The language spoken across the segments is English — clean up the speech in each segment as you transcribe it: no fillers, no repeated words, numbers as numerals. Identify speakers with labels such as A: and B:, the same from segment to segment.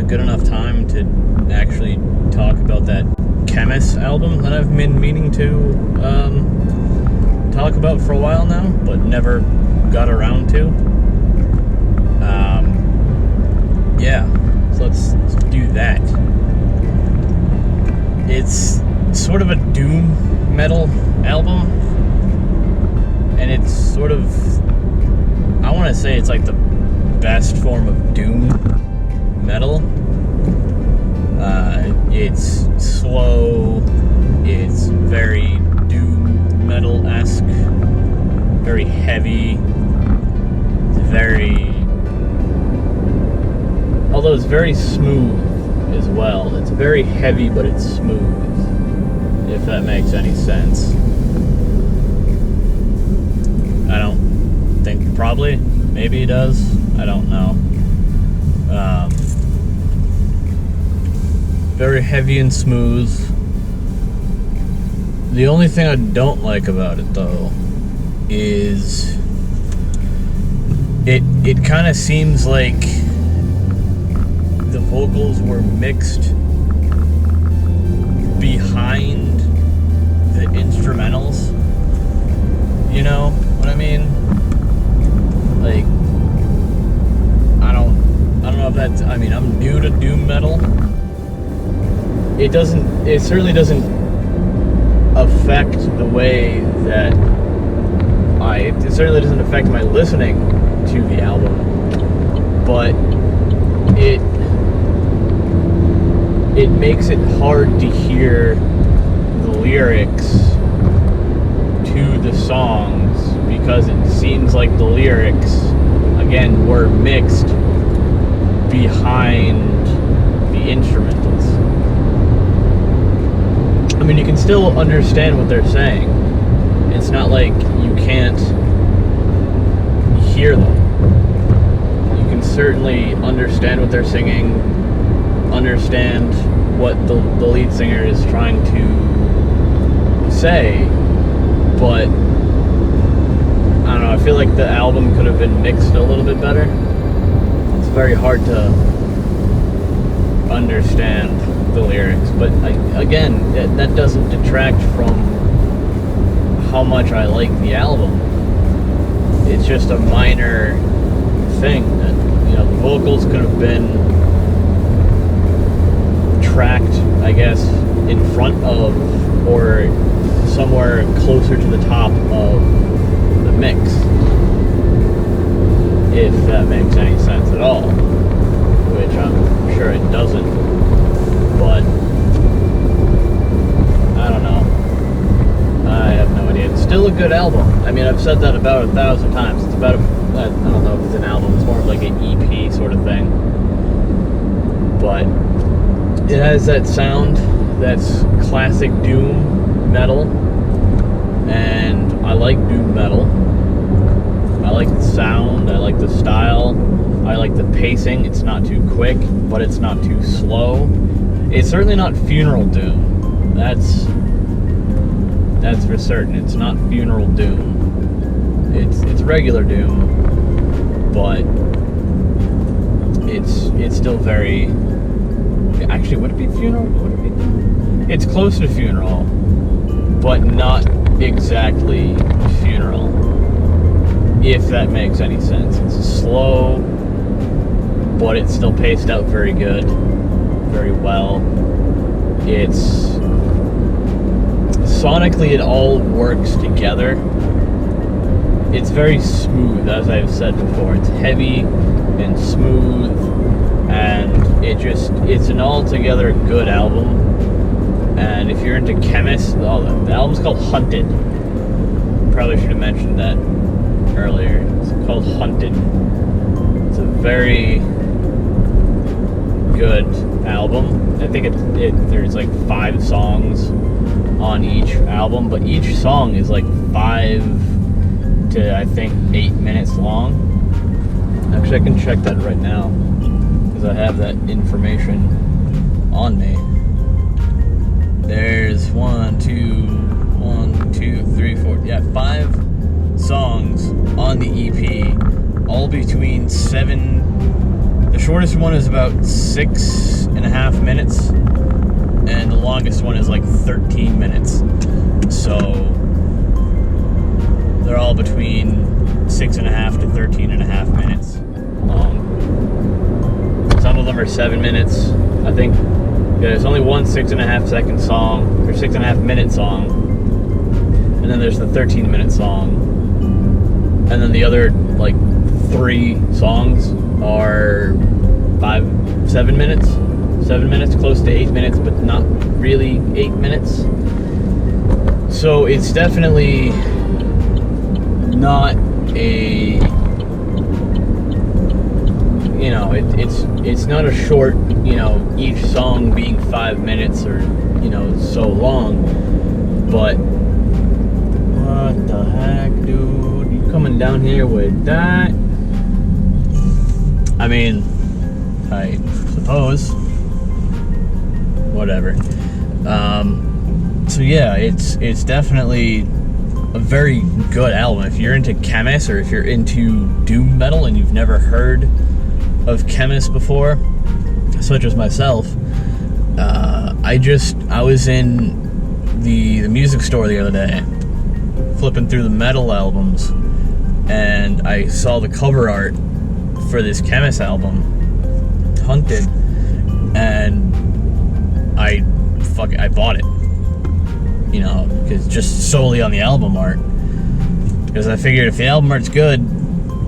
A: good enough time to actually talk about that Khemmis album that I've been meaning to talk about for a while now, but never got around to. Yeah, so let's do that. It's sort of a doom metal album, and it's sort of, I want to say it's like the best form of doom metal. It's slow, it's very doom metal-esque, very heavy, although it's very smooth as well. It's very heavy, but it's smooth, if that makes any sense. I don't think, probably, maybe it does, I don't know. Very heavy and smooth. The only thing I don't like about it, though, is it kind of seems like the vocals were mixed behind the instrumentals. You know what I mean? Like, I don't know if that's, I mean, I'm new to doom metal. It certainly doesn't affect the way that it certainly doesn't affect my listening to the album, but it makes it hard to hear the lyrics to the songs, because it seems like the lyrics, again, were mixed behind the instrumentals. I mean, you can still understand what they're saying. It's not like you can't hear them. You can certainly understand what they're singing, understand what the lead singer is trying to say, but I don't know, I feel like the album could have been mixed a little bit better. It's very hard to understand the lyrics, but again, that doesn't detract from how much I like the album. It's just a minor thing that, you know, the vocals could have been tracked, I guess, in front of or somewhere closer to the top of the mix, if that makes any sense at all, which I'm sure it doesn't, but I don't know. I have no idea. It's still a good album. I mean, I've said that about 1,000 times. It's about I don't know if it's an album, it's more of like an EP sort of thing, but it has that sound that's classic doom metal, and I like doom metal. I like the sound, I like the style, I like the pacing. It's not too quick, but it's not too slow. It's certainly not funeral doom. That's for certain. It's not funeral doom. It's regular doom, but it's still very. Actually, would it be funeral? Would it be doom? It's close to funeral, but not exactly funeral, if that makes any sense. It's slow, but it's still paced out very good, very well. It's sonically, it all works together. It's very smooth, as I've said before. It's heavy and smooth, and it's an altogether good album. And if you're into Khemmis, the album's called Hunted. Probably should have mentioned that earlier. It's called Hunted. It's a very good album. I think there's like 5 songs on each album, but each song is like 5 to, I think, 8 minutes long. Actually, I can check that right now, because I have that information on me. There's 1, 2, 3, 4, 5 songs on the EP, all between 7 to The shortest one is about 6.5 minutes, and the longest one is like 13 minutes. So they're all between 6.5 to 13.5 minutes long. Some of them are 7 minutes. I think there's only one 6.5 second song, or 6.5 minute song, and then there's the 13-minute song, and then the other like 3 songs are 7 minutes, close to 8 minutes, but not really 8 minutes. So it's definitely not a, you know, it's not a short, you know, each song being 5 minutes or, you know, so long. But what the heck, dude? You coming down here with that? I mean, I suppose. Whatever. So yeah, it's definitely a very good album. If you're into Khemmis, or if you're into doom metal and you've never heard of Khemmis before, such as myself, I was in the music store the other day, flipping through the metal albums, and I saw the cover art for this Khemmis album, Hunted, and I bought it, you know, because just solely on the album art, because I figured if the album art's good,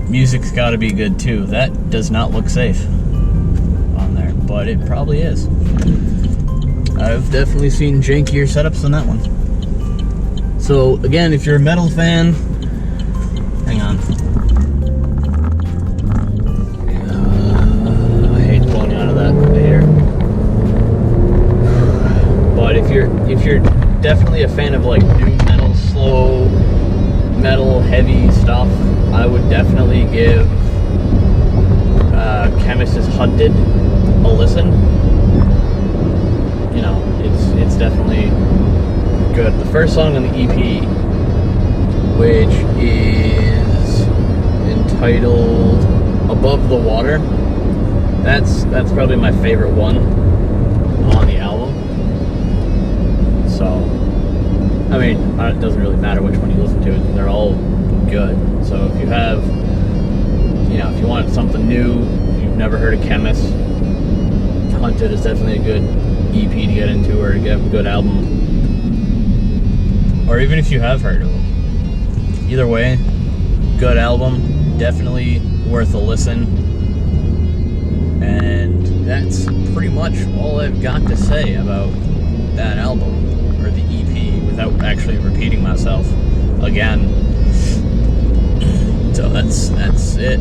A: music's got to be good too. That does not look safe on there, but it probably is. I've definitely seen jankier setups than that one. So again, if you're a metal fan, hang on. I hate pulling out of that here. But if you're definitely a fan of like doom metal, slow metal, heavy stuff, I would definitely give Khemmis' Hunted a listen. You know, it's definitely good. The first song on the EP, which is entitled Above the Water, that's probably my favorite one on the album. So, I mean, it doesn't really matter which one you listen to, they're all good. So if you have, you know, if you want something new, you've never heard of Khemmis, Hunted is definitely a good EP to get into, or to get a good album. Or even if you have heard of them. Either way, good album, definitely worth a listen. And that's pretty much all I've got to say about that album, or the EP, without actually repeating myself again. So that's it.